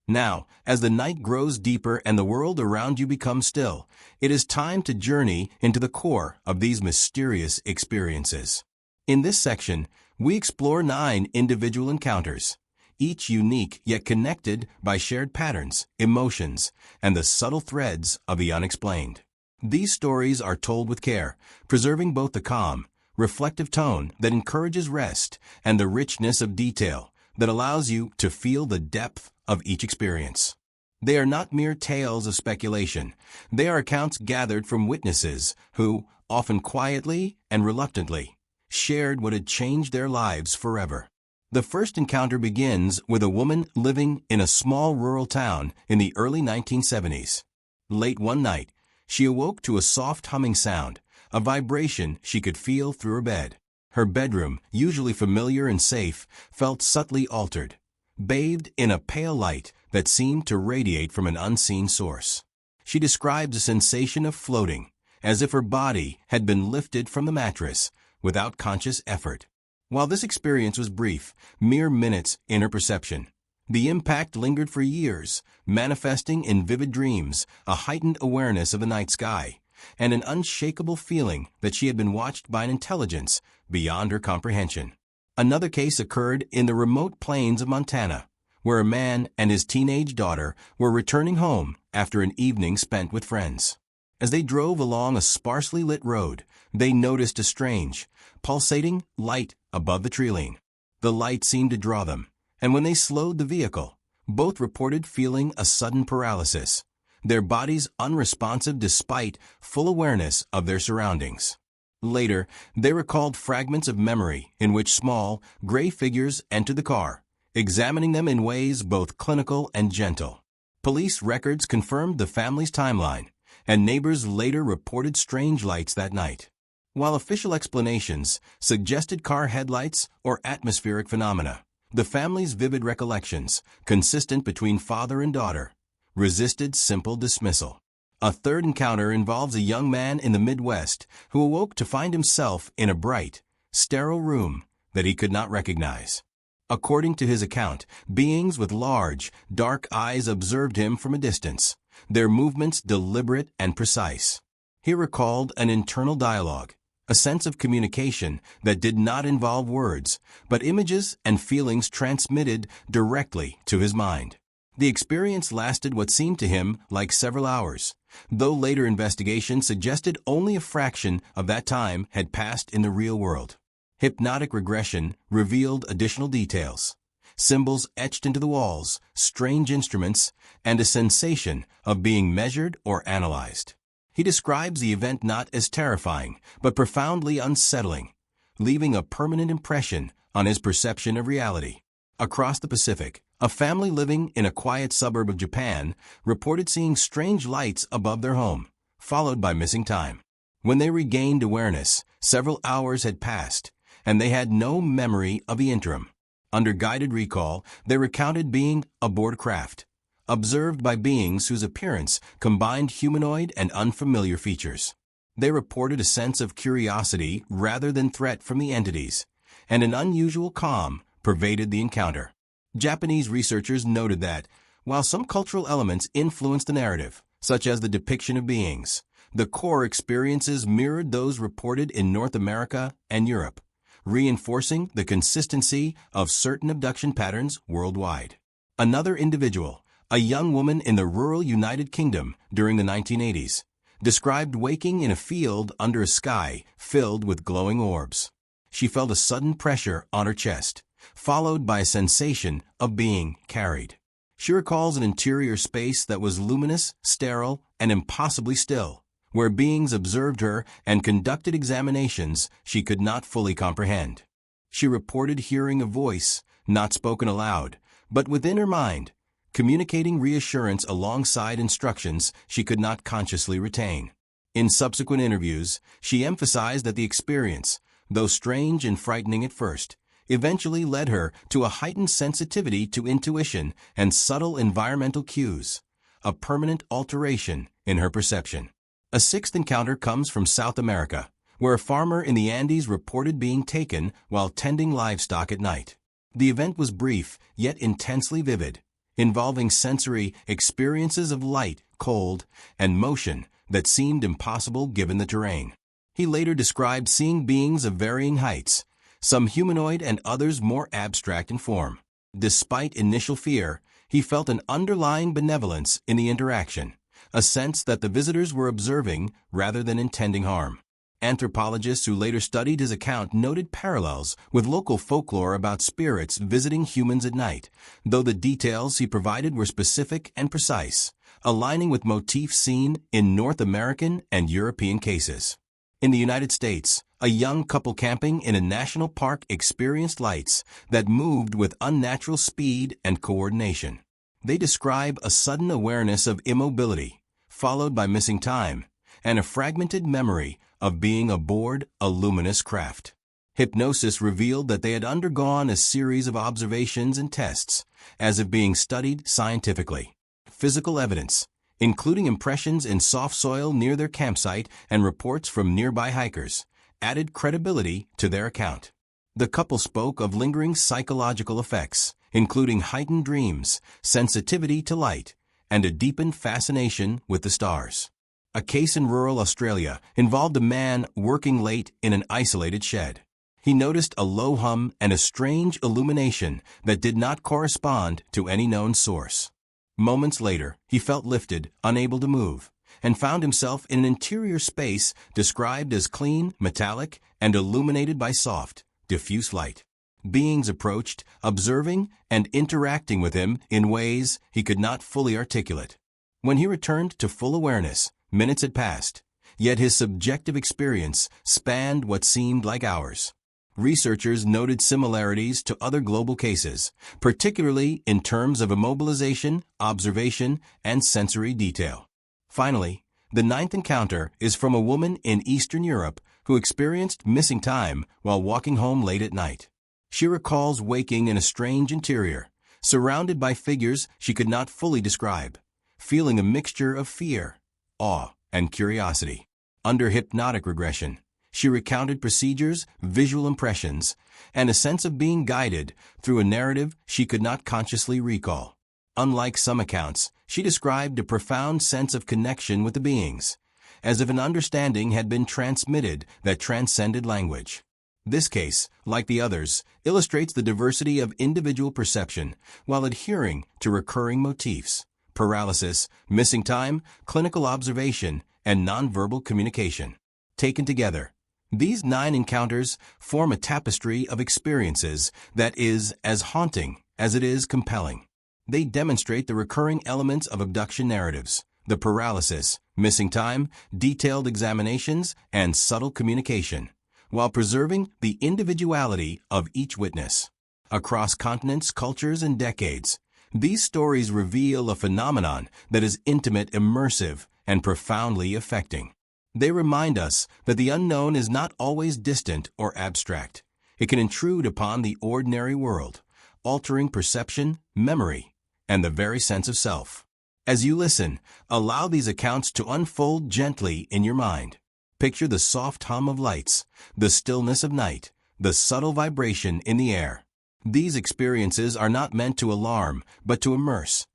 Now, as the night grows deeper and the world around you becomes still, it is time to journey into the core of these mysterious experiences. In this section, we explore 9 individual encounters, each unique yet connected by shared patterns, emotions, and the subtle threads of the unexplained. These stories are told with care, preserving both the calm, reflective tone that encourages rest and the richness of detail that allows you to feel the depth of each experience. They are not mere tales of speculation. They are accounts gathered from witnesses who, often quietly and reluctantly, shared what had changed their lives forever. The first encounter begins with a woman living in a small rural town in the early 1970s. Late one night, she awoke to a soft humming sound, a vibration she could feel through her bed. Her bedroom, usually familiar and safe, felt subtly altered, bathed in a pale light that seemed to radiate from an unseen source. She described a sensation of floating, as if her body had been lifted from the mattress without conscious effort. While this experience was brief, mere minutes in her perception, the impact lingered for years, manifesting in vivid dreams, a heightened awareness of the night sky, and an unshakable feeling that she had been watched by an intelligence beyond her comprehension. Another case occurred in the remote plains of Montana, where a man and his teenage daughter were returning home after an evening spent with friends. As they drove along a sparsely lit road, they noticed a strange, pulsating light above the treeline. The light seemed to draw them, and when they slowed the vehicle, both reported feeling a sudden paralysis, their bodies unresponsive despite full awareness of their surroundings. Later, they recalled fragments of memory in which small, gray figures entered the car, examining them in ways both clinical and gentle. Police records confirmed the family's timeline, and neighbors later reported strange lights that night. While official explanations suggested car headlights or atmospheric phenomena, the family's vivid recollections, consistent between father and daughter, resisted simple dismissal. A third encounter involves a young man in the Midwest who awoke to find himself in a bright, sterile room that he could not recognize. According to his account, beings with large, dark eyes observed him from a distance, their movements deliberate and precise. He recalled an internal dialogue, a sense of communication that did not involve words, but images and feelings transmitted directly to his mind. The experience lasted what seemed to him like several hours, though later investigation suggested only a fraction of that time had passed in the real world. Hypnotic regression revealed additional details, symbols etched into the walls, strange instruments, and a sensation of being measured or analyzed. He describes the event not as terrifying, but profoundly unsettling, leaving a permanent impression on his perception of reality. Across the Pacific, a family living in a quiet suburb of Japan reported seeing strange lights above their home, followed by missing time. When they regained awareness, several hours had passed, and they had no memory of the interim. Under guided recall, they recounted being aboard craft, observed by beings whose appearance combined humanoid and unfamiliar features. They reported a sense of curiosity rather than threat from the entities, and an unusual calm pervaded the encounter. Japanese researchers noted that, while some cultural elements influenced the narrative, such as the depiction of beings, the core experiences mirrored those reported in North America and Europe, reinforcing the consistency of certain abduction patterns worldwide. Another individual, a young woman in the rural United Kingdom during the 1980s, described waking in a field under a sky filled with glowing orbs. She felt a sudden pressure on her chest, followed by a sensation of being carried. She recalls an interior space that was luminous, sterile, and impossibly still, where beings observed her and conducted examinations she could not fully comprehend. She reported hearing a voice, not spoken aloud, but within her mind, communicating reassurance alongside instructions she could not consciously retain. In subsequent interviews, she emphasized that the experience, though strange and frightening at first, eventually led her to a heightened sensitivity to intuition and subtle environmental cues, a permanent alteration in her perception. A sixth encounter comes from South America, where a farmer in the Andes reported being taken while tending livestock at night. The event was brief, yet intensely vivid, involving sensory experiences of light, cold, and motion that seemed impossible given the terrain. He later described seeing beings of varying heights, some humanoid and others more abstract in form. Despite initial fear, he felt an underlying benevolence in the interaction, a sense that the visitors were observing rather than intending harm. Anthropologists who later studied his account noted parallels with local folklore about spirits visiting humans at night, though the details he provided were specific and precise, aligning with motifs seen in North American and European cases. In the United States, A young couple camping in a national park experienced lights that moved with unnatural speed and coordination. They describe a sudden awareness of immobility, followed by missing time, and a fragmented memory of being aboard a luminous craft. Hypnosis revealed that they had undergone a series of observations and tests, as if being studied scientifically. Physical evidence, including impressions in soft soil near their campsite and reports from nearby hikers, added credibility to their account. The couple spoke of lingering psychological effects, including heightened dreams, sensitivity to light, and a deepened fascination with the stars. A case in rural Australia involved a man working late in an isolated shed. He noticed a low hum and a strange illumination that did not correspond to any known source. Moments later, he felt lifted, unable to move, and found himself in an interior space described as clean, metallic, and illuminated by soft, diffuse light. Beings approached, observing and interacting with him in ways he could not fully articulate. When he returned to full awareness, minutes had passed, yet his subjective experience spanned what seemed like hours. Researchers noted similarities to other global cases, particularly in terms of immobilization, observation, and sensory detail. Finally, the ninth encounter is from a woman in Eastern Europe who experienced missing time while walking home late at night. She recalls waking in a strange interior, surrounded by figures she could not fully describe, feeling a mixture of fear, awe, and curiosity. Under hypnotic regression, she recounted procedures, visual impressions, and a sense of being guided through a narrative she could not consciously recall. Unlike some accounts, she described a profound sense of connection with the beings, as if an understanding had been transmitted that transcended language. This case, like the others, illustrates the diversity of individual perception while adhering to recurring motifs: paralysis, missing time, clinical observation, and nonverbal communication. Taken together, these 9 encounters form a tapestry of experiences that is as haunting as it is compelling. They demonstrate the recurring elements of abduction narratives: the paralysis, missing time, detailed examinations, and subtle communication, while preserving the individuality of each witness. Across continents, cultures, and decades, these stories reveal a phenomenon that is intimate, immersive, and profoundly affecting. They remind us that the unknown is not always distant or abstract. It can intrude upon the ordinary world, altering perception, memory, and the very sense of self. As you listen, allow these accounts to unfold gently in your mind. Picture the soft hum of lights, the stillness of night, the subtle vibration in the air. These experiences are not meant to alarm, but to immerse,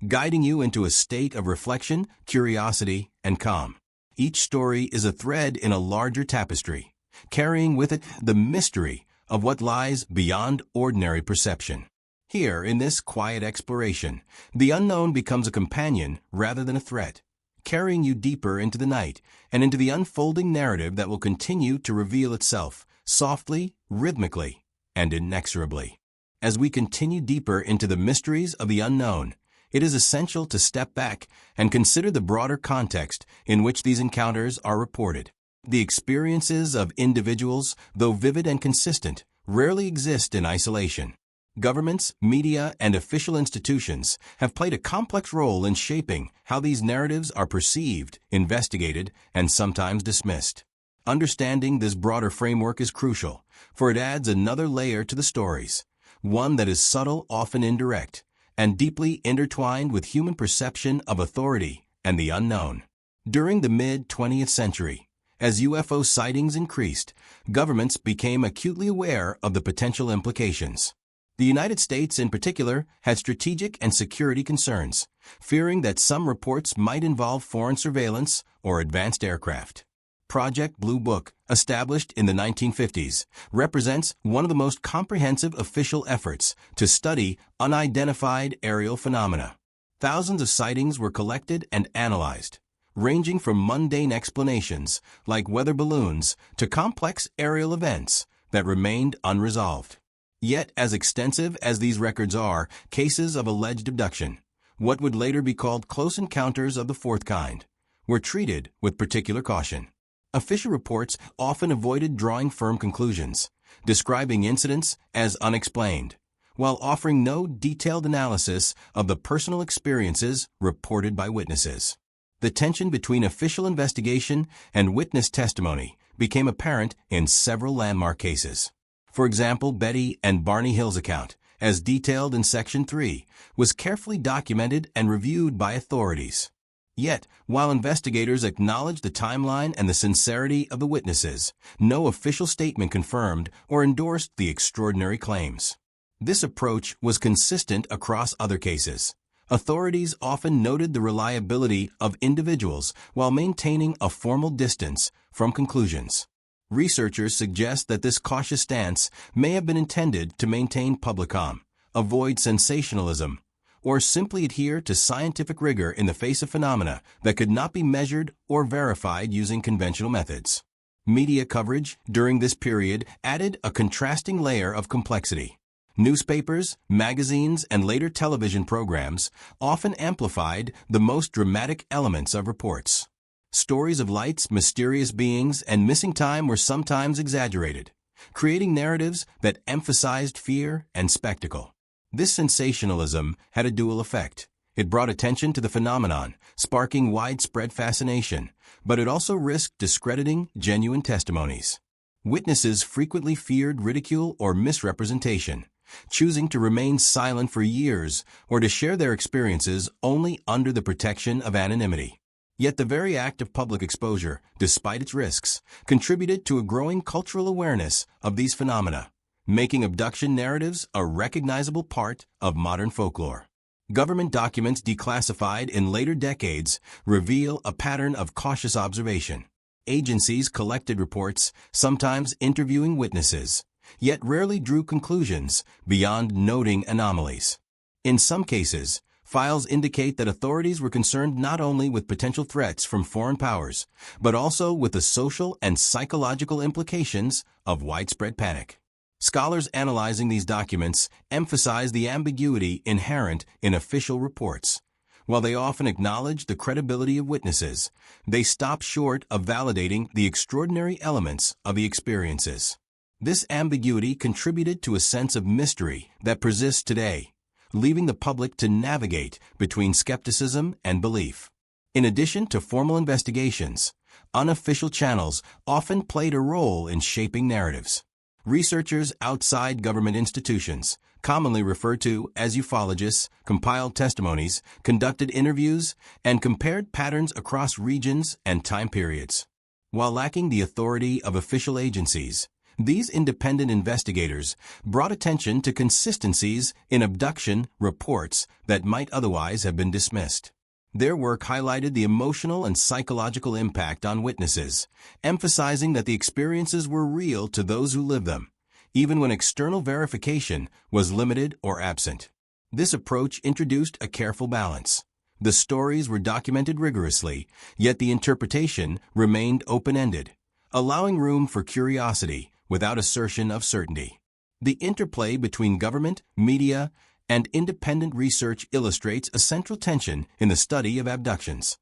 guiding you into a state of reflection, curiosity, and calm. Each story is a thread in a larger tapestry, carrying with it the mystery of what lies beyond ordinary perception. Here, in this quiet exploration, the unknown becomes a companion rather than a threat, carrying you deeper into the night and into the unfolding narrative that will continue to reveal itself softly, rhythmically, and inexorably. As we continue deeper into the mysteries of the unknown, it is essential to step back and consider the broader context in which these encounters are reported. The experiences of individuals, though vivid and consistent, rarely exist in isolation. Governments, media, and official institutions have played a complex role in shaping how these narratives are perceived, investigated, and sometimes dismissed. Understanding this broader framework is crucial, for it adds another layer to the stories, one that is subtle, often indirect, and deeply intertwined with human perception of authority and the unknown. During the mid-20th century, as UFO sightings increased, governments became acutely aware of the potential implications. The United States, in particular, had strategic and security concerns, fearing that some reports might involve foreign surveillance or advanced aircraft. Project Blue Book, established in the 1950s, represents one of the most comprehensive official efforts to study unidentified aerial phenomena. Thousands of sightings were collected and analyzed, ranging from mundane explanations like weather balloons to complex aerial events that remained unresolved. Yet, as extensive as these records are, cases of alleged abduction, what would later be called close encounters of the fourth kind, were treated with particular caution. Official reports often avoided drawing firm conclusions, describing incidents as unexplained, while offering no detailed analysis of the personal experiences reported by witnesses. The tension between official investigation and witness testimony became apparent in several landmark cases. For example, Betty and Barney Hill's account, as detailed in Section 3, was carefully documented and reviewed by authorities. Yet, while investigators acknowledged the timeline and the sincerity of the witnesses, no official statement confirmed or endorsed the extraordinary claims. This approach was consistent across other cases. Authorities often noted the reliability of individuals while maintaining a formal distance from conclusions. Researchers suggest that this cautious stance may have been intended to maintain public calm, avoid sensationalism, or simply adhere to scientific rigor in the face of phenomena that could not be measured or verified using conventional methods. Media coverage during this period added a contrasting layer of complexity. Newspapers, magazines, and later television programs often amplified the most dramatic elements of reports. Stories of lights, mysterious beings, and missing time were sometimes exaggerated, creating narratives that emphasized fear and spectacle. This sensationalism had a dual effect. It brought attention to the phenomenon, sparking widespread fascination, but it also risked discrediting genuine testimonies. Witnesses frequently feared ridicule or misrepresentation, choosing to remain silent for years or to share their experiences only under the protection of anonymity. Yet the very act of public exposure, despite its risks, contributed to a growing cultural awareness of these phenomena, making abduction narratives a recognizable part of modern folklore. Government documents declassified in later decades reveal a pattern of cautious observation. Agencies collected reports, sometimes interviewing witnesses, yet rarely drew conclusions beyond noting anomalies. In some cases, files indicate that authorities were concerned not only with potential threats from foreign powers, but also with the social and psychological implications of widespread panic. Scholars analyzing these documents emphasize the ambiguity inherent in official reports. While they often acknowledge the credibility of witnesses, they stop short of validating the extraordinary elements of the experiences. This ambiguity contributed to a sense of mystery that persists today, leaving the public to navigate between skepticism and belief. In addition to formal investigations, unofficial channels often played a role in shaping narratives. Researchers outside government institutions, commonly referred to as ufologists, compiled testimonies, conducted interviews, and compared patterns across regions and time periods. While lacking the authority of official agencies, these independent investigators brought attention to consistencies in abduction reports that might otherwise have been dismissed. Their work highlighted the emotional and psychological impact on witnesses, emphasizing that the experiences were real to those who lived them, even when external verification was limited or absent. This approach introduced a careful balance. The stories were documented rigorously, yet the interpretation remained open-ended, allowing room for curiosity without assertion of certainty. The interplay between government, media, and independent research illustrates a central tension in the study of abductions: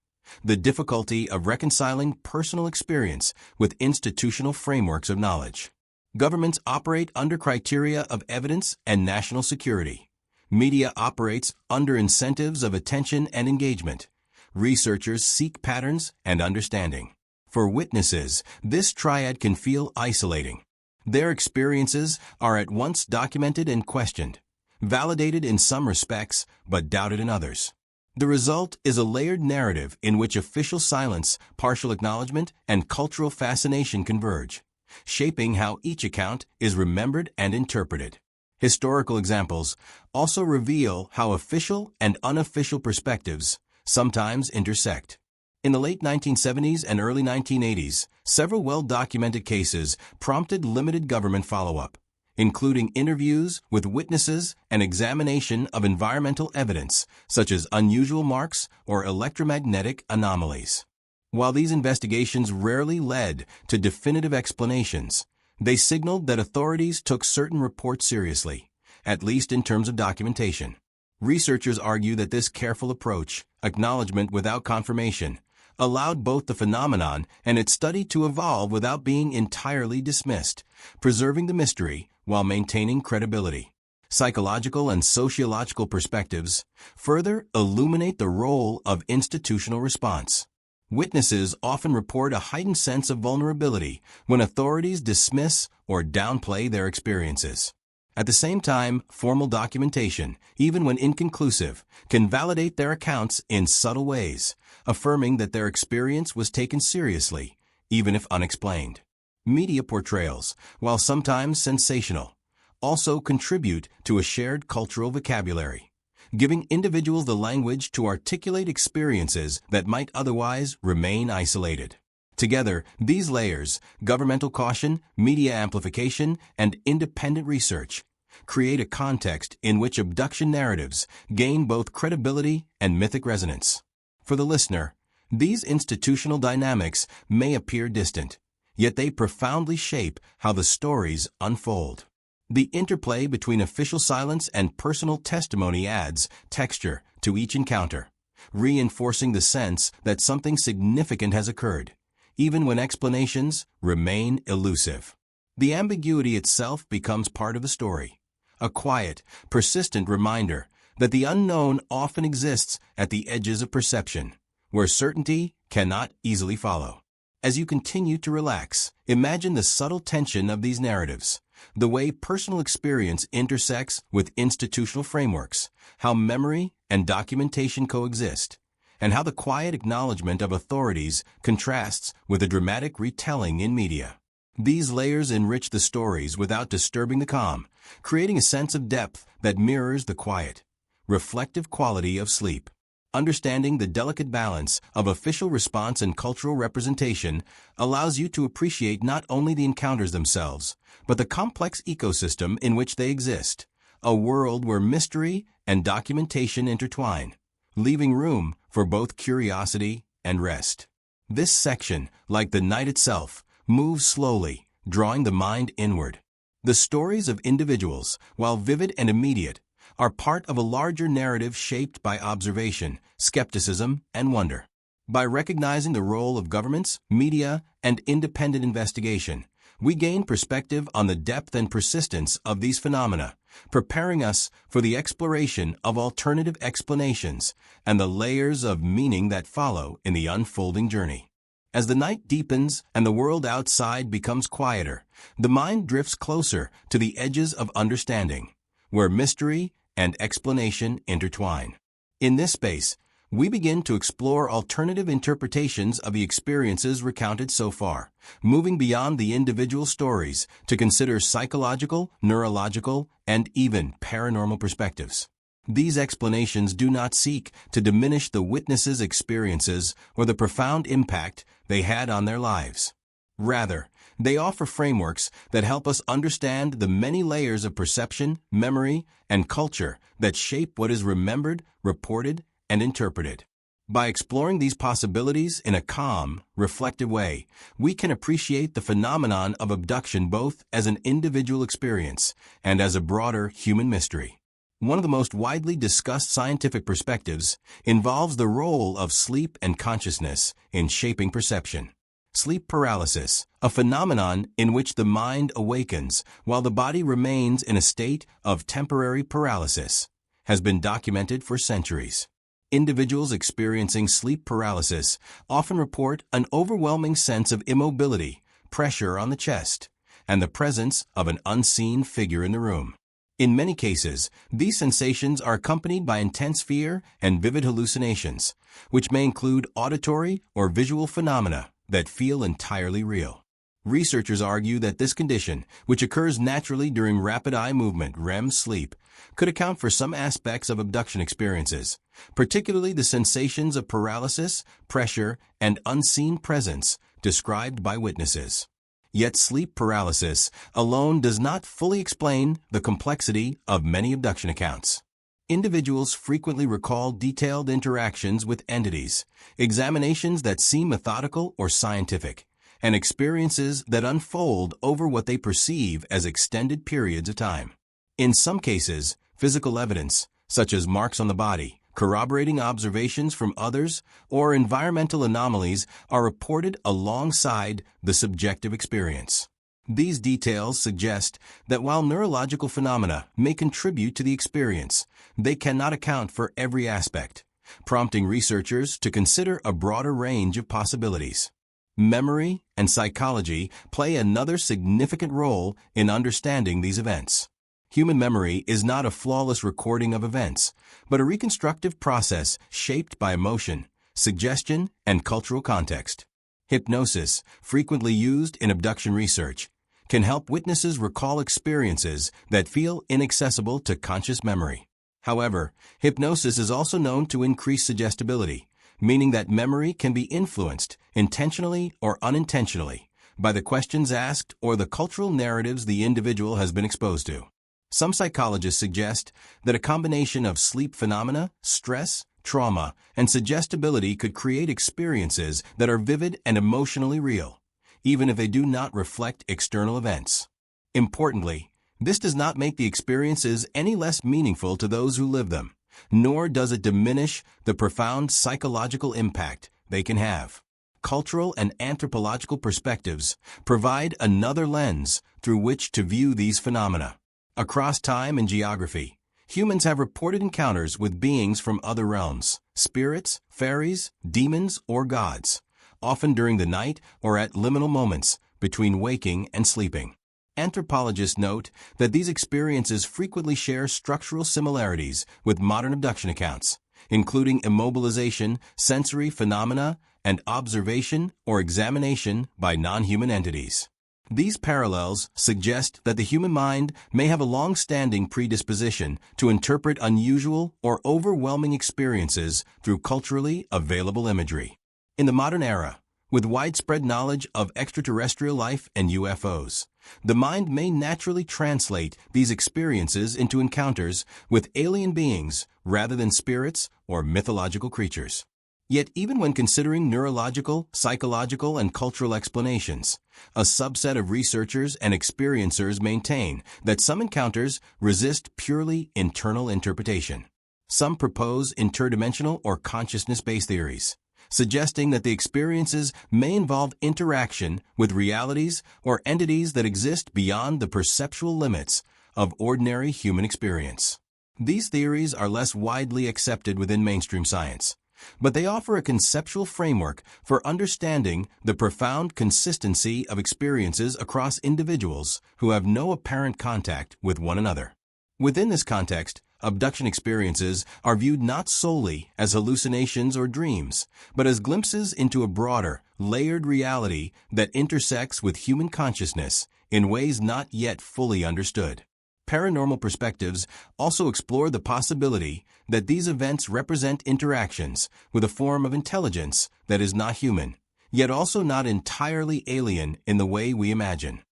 the difficulty of reconciling personal experience with institutional frameworks of knowledge. Governments operate under criteria of evidence and national security. Media operates under incentives of attention and engagement. Researchers seek patterns and understanding. For witnesses, this triad can feel isolating. Their experiences are at once documented and questioned, validated in some respects but doubted in others. The result is a layered narrative in which official silence, partial acknowledgement, and cultural fascination converge, shaping how each account is remembered and interpreted. Historical examples also reveal how official and unofficial perspectives sometimes intersect. In the late 1970s and early 1980s, several well-documented cases prompted limited government follow-up, including interviews with witnesses and examination of environmental evidence, such as unusual marks or electromagnetic anomalies. While these investigations rarely led to definitive explanations, they signaled that authorities took certain reports seriously, at least in terms of documentation. Researchers argue that this careful approach, acknowledgement without confirmation, allowed both the phenomenon and its study to evolve without being entirely dismissed, preserving the mystery while maintaining credibility. Psychological and sociological perspectives further illuminate the role of institutional response. Witnesses often report a heightened sense of vulnerability when authorities dismiss or downplay their experiences. At the same time, formal documentation, even when inconclusive, can validate their accounts in subtle ways, affirming that their experience was taken seriously, even if unexplained. Media portrayals, while sometimes sensational, also contribute to a shared cultural vocabulary, giving individuals the language to articulate experiences that might otherwise remain isolated. Together, these layers, governmental caution, media amplification, and independent research, create a context in which abduction narratives gain both credibility and mythic resonance. For the listener, these institutional dynamics may appear distant, yet they profoundly shape how the stories unfold. The interplay between official silence and personal testimony adds texture to each encounter, reinforcing the sense that something significant has occurred, even when explanations remain elusive. The ambiguity itself becomes part of the story, a quiet, persistent reminder that the unknown often exists at the edges of perception, where certainty cannot easily follow. As you continue to relax, imagine the subtle tension of these narratives, the way personal experience intersects with institutional frameworks, how memory and documentation coexist, and how the quiet acknowledgement of authorities contrasts with a dramatic retelling in media. These layers enrich the stories without disturbing the calm, creating a sense of depth that mirrors the quiet, reflective quality of sleep. Understanding the delicate balance of official response and cultural representation allows you to appreciate not only the encounters themselves, but the complex ecosystem in which they exist, a world where mystery and documentation intertwine, leaving room for both curiosity and rest. This section, like the night itself, moves slowly, drawing the mind inward. The stories of individuals, while vivid and immediate, are part of a larger narrative shaped by observation, skepticism, and wonder. By recognizing the role of governments, media, and independent investigation, we gain perspective on the depth and persistence of these phenomena, preparing us for the exploration of alternative explanations and the layers of meaning that follow in the unfolding journey. As the night deepens and the world outside becomes quieter, the mind drifts closer to the edges of understanding, where mystery and explanation intertwine. In this space, we begin to explore alternative interpretations of the experiences recounted so far, moving beyond the individual stories to consider psychological, neurological, and even paranormal perspectives. These explanations do not seek to diminish the witness's experiences or the profound impact they had on their lives. Rather, they offer frameworks that help us understand the many layers of perception, memory, and culture that shape what is remembered, reported, and interpreted. By exploring these possibilities in a calm, reflective way, we can appreciate the phenomenon of abduction both as an individual experience and as a broader human mystery. One of the most widely discussed scientific perspectives involves the role of sleep and consciousness in shaping perception. Sleep paralysis, a phenomenon in which the mind awakens while the body remains in a state of temporary paralysis, has been documented for centuries. Individuals experiencing sleep paralysis often report an overwhelming sense of immobility, pressure on the chest, and the presence of an unseen figure in the room. In many cases, these sensations are accompanied by intense fear and vivid hallucinations, which may include auditory or visual phenomena that feel entirely real. Researchers argue that this condition, which occurs naturally during rapid eye movement (REM sleep, could account for some aspects of abduction experiences, particularly the sensations of paralysis, pressure, and unseen presence described by witnesses. Yet sleep paralysis alone does not fully explain the complexity of many abduction accounts. Individuals frequently recall detailed interactions with entities, examinations that seem methodical or scientific, and experiences that unfold over what they perceive as extended periods of time. In some cases, physical evidence, such as marks on the body, corroborating observations from others, or environmental anomalies are reported alongside the subjective experience. These details suggest that while neurological phenomena may contribute to the experience, they cannot account for every aspect, prompting researchers to consider a broader range of possibilities. Memory and psychology play another significant role in understanding these events. Human memory is not a flawless recording of events, but a reconstructive process shaped by emotion, suggestion, and cultural context. Hypnosis, frequently used in abduction research, can help witnesses recall experiences that feel inaccessible to conscious memory. However, hypnosis is also known to increase suggestibility, meaning that memory can be influenced, intentionally or unintentionally, by the questions asked or the cultural narratives the individual has been exposed to. Some psychologists suggest that a combination of sleep phenomena, stress, trauma, and suggestibility could create experiences that are vivid and emotionally real, even if they do not reflect external events. Importantly, this does not make the experiences any less meaningful to those who live them, nor does it diminish the profound psychological impact they can have. Cultural and anthropological perspectives provide another lens through which to view these phenomena. Across time and geography, humans have reported encounters with beings from other realms, spirits, fairies, demons, or gods, often during the night or at liminal moments between waking and sleeping. Anthropologists note that these experiences frequently share structural similarities with modern abduction accounts, including immobilization, sensory phenomena, and observation or examination by non-human entities. These parallels suggest that the human mind may have a long-standing predisposition to interpret unusual or overwhelming experiences through culturally available imagery. In the modern era, with widespread knowledge of extraterrestrial life and UFOs, the mind may naturally translate these experiences into encounters with alien beings rather than spirits or mythological creatures. Yet even when considering neurological, psychological, and cultural explanations, a subset of researchers and experiencers maintain that some encounters resist purely internal interpretation. Some propose interdimensional or consciousness-based theories, suggesting that the experiences may involve interaction with realities or entities that exist beyond the perceptual limits of ordinary human experience. These theories are less widely accepted within mainstream science, but they offer a conceptual framework for understanding the profound consistency of experiences across individuals who have no apparent contact with one another. Within this context, abduction experiences are viewed not solely as hallucinations or dreams, but as glimpses into a broader, layered reality that intersects with human consciousness in ways not yet fully understood. Paranormal perspectives also explore the possibility that these events represent interactions with a form of intelligence that is not human, yet also not entirely alien in the way we imagine.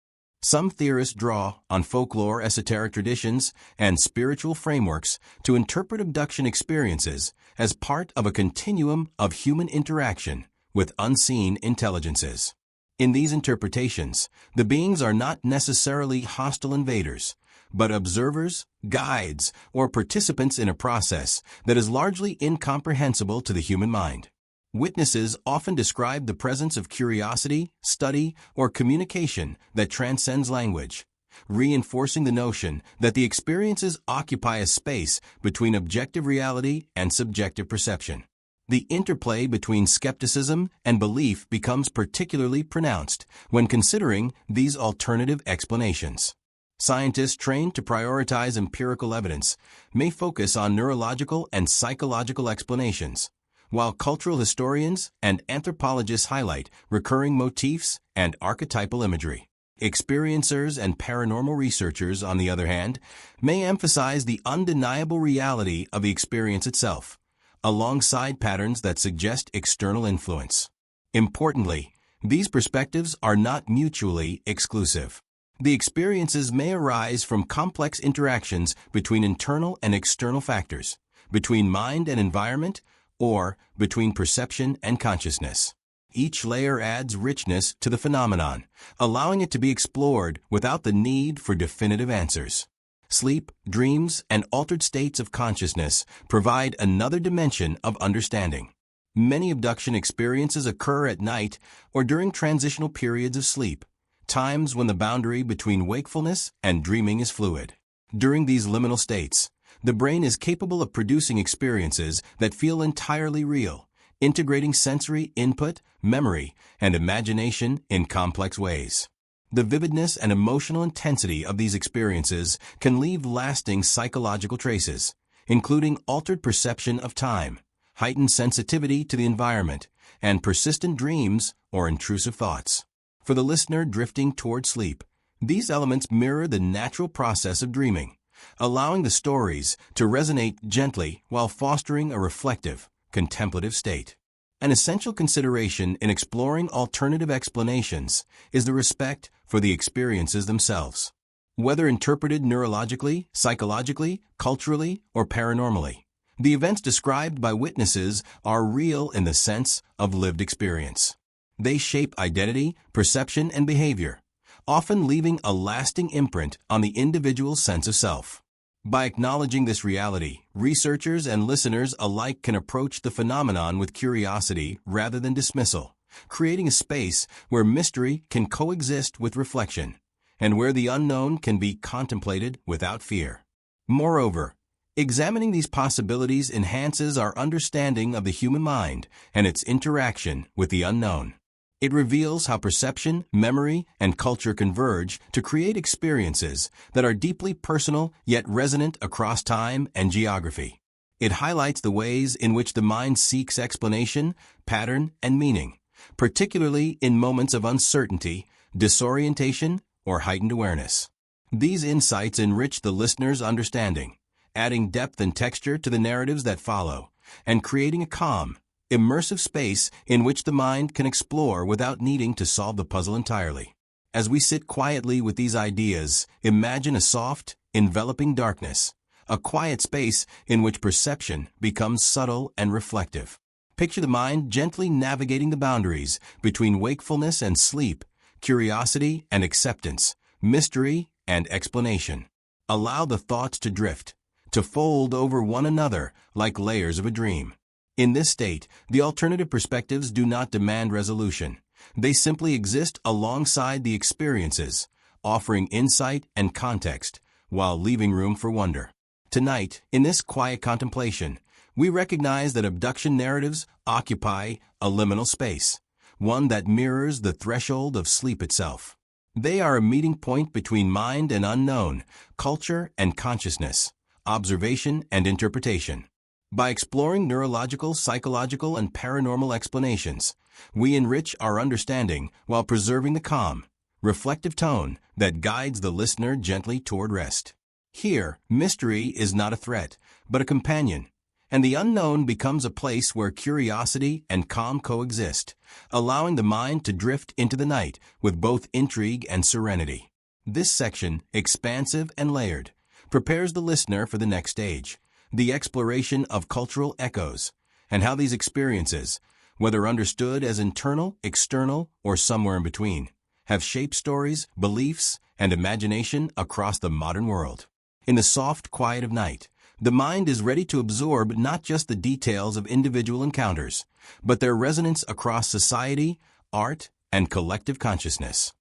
Some theorists draw on folklore, esoteric traditions, and spiritual frameworks to interpret abduction experiences as part of a continuum of human interaction with unseen intelligences. In these interpretations, the beings are not necessarily hostile invaders, but observers, guides, or participants in a process that is largely incomprehensible to the human mind. Witnesses often describe the presence of curiosity, study, or communication that transcends language, reinforcing the notion that the experiences occupy a space between objective reality and subjective perception. The interplay between skepticism and belief becomes particularly pronounced when considering these alternative explanations. Scientists trained to prioritize empirical evidence may focus on neurological and psychological explanations, while cultural historians and anthropologists highlight recurring motifs and archetypal imagery. Experiencers and paranormal researchers, on the other hand, may emphasize the undeniable reality of the experience itself, alongside patterns that suggest external influence. Importantly, these perspectives are not mutually exclusive. The experiences may arise from complex interactions between internal and external factors, between mind and environment, or between perception and consciousness. Each layer adds richness to the phenomenon, allowing it to be explored without the need for definitive answers. sleep, dreams, and altered states of consciousness provide another dimension of understanding. Many abduction experiences occur at night or during transitional periods of sleep, times when the boundary between wakefulness and dreaming is fluid. During these liminal states, the brain is capable of producing experiences that feel entirely real, integrating sensory input, memory, and imagination in complex ways. The vividness and emotional intensity of these experiences can leave lasting psychological traces, including altered perception of time, heightened sensitivity to the environment, and persistent dreams or intrusive thoughts. For the listener drifting toward sleep, these elements mirror the natural process of dreaming, allowing the stories to resonate gently while fostering a reflective, contemplative state. An essential consideration in exploring alternative explanations is the respect for the experiences themselves. Whether interpreted neurologically, psychologically, culturally, or paranormally, the events described by witnesses are real in the sense of lived experience. They shape identity, perception, and behavior, often leaving a lasting imprint on the individual's sense of self. By acknowledging this reality, researchers and listeners alike can approach the phenomenon with curiosity rather than dismissal, creating a space where mystery can coexist with reflection, and where the unknown can be contemplated without fear. Moreover, examining these possibilities enhances our understanding of the human mind and its interaction with the unknown. It reveals how perception, memory, and culture converge to create experiences that are deeply personal yet resonant across time and geography. It highlights the ways in which the mind seeks explanation, pattern, and meaning, particularly in moments of uncertainty, disorientation, or heightened awareness. These insights enrich the listener's understanding, adding depth and texture to the narratives that follow, and creating a calm, immersive space in which the mind can explore without needing to solve the puzzle entirely. As we sit quietly with these ideas, imagine a soft, enveloping darkness, a quiet space in which perception becomes subtle and reflective. Picture the mind gently navigating the boundaries between wakefulness and sleep, curiosity and acceptance, mystery and explanation. Allow the thoughts to drift, to fold over one another like layers of a dream. In this state, the alternative perspectives do not demand resolution. They simply exist alongside the experiences, offering insight and context, while leaving room for wonder. Tonight, in this quiet contemplation, we recognize that abduction narratives occupy a liminal space, one that mirrors the threshold of sleep itself. They are a meeting point between mind and unknown, culture and consciousness, observation and interpretation. By exploring neurological, psychological, and paranormal explanations, we enrich our understanding while preserving the calm, reflective tone that guides the listener gently toward rest. Here, mystery is not a threat, but a companion, and the unknown becomes a place where curiosity and calm coexist, allowing the mind to drift into the night with both intrigue and serenity. This section, expansive and layered, prepares the listener for the next stage, the exploration of cultural echoes, and how these experiences, whether understood as internal, external, or somewhere in between, have shaped stories, beliefs, and imagination across the modern world. In the soft quiet of night, the mind is ready to absorb not just the details of individual encounters, but their resonance across society, art, and collective consciousness.